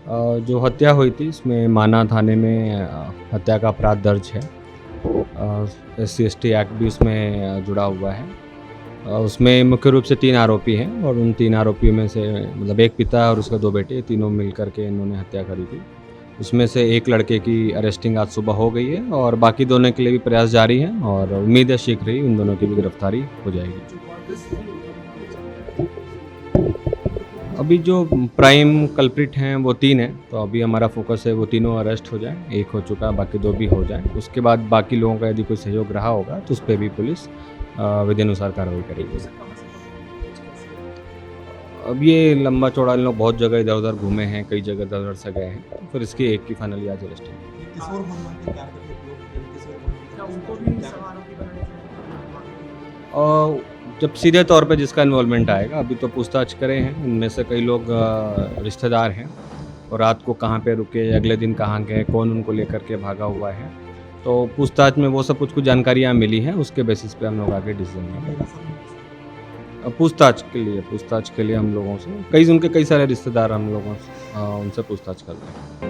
जो हत्या हुई थी इसमें माना थाने में हत्या का अपराध दर्ज है। SC/ST एक्ट भी उसमें जुड़ा हुआ है। उसमें मुख्य रूप से 3 आरोपी हैं और उन 3 आरोपियों में से मतलब एक पिता और उसके 2 बेटे, तीनों मिल कर के इन्होंने हत्या करी थी। उसमें से एक लड़के की अरेस्टिंग आज सुबह हो गई है और बाकी दोनों के लिए भी प्रयास जारी हैं और उम्मीद है शीघ्र ही उन दोनों की भी गिरफ्तारी हो जाएगी। अभी जो प्राइम कल्प्रिट हैं वो 3 हैं, तो अभी हमारा फोकस है वो तीनों अरेस्ट हो जाएँ। एक हो चुका है, बाकी 2 भी हो जाएँ। उसके बाद बाकी लोगों का यदि कोई सहयोग रहा होगा तो उस पे भी पुलिस विधिनुसार कार्रवाई करेगी। अब ये लंबा चौड़ा इन लोग बहुत जगह इधर-उधर घूमे हैं, कई जगह इधर-उधर से गए हैं, तो फिर इसकी एक की फाइनली आज अरेस्ट है। किशोर भगवान के प्यार करते थे लोग, जब किशोर भगवान क्या के उनको साथ भी क्या सह आरोपी बनाने और जब सीधे तौर पे जिसका इन्वॉल्वमेंट आएगा, अभी तो पूछताछ करे हैं, इनमें से कई लोग रिश्तेदार हैं और रात को कहाँ पे रुके, अगले दिन कहाँ गए, कौन उनको लेकर के भागा हुआ है। तो पूछताछ में वो सब कुछ जानकारियाँ मिली हैं, उसके बेसिस पे हम लोग आगे डिसीजन लेंगे। मेरा सब पूछताछ के लिए हम लोगों से कई उनके कई सारे रिश्तेदार हम लोगों से उनसे पूछताछ करते हैं।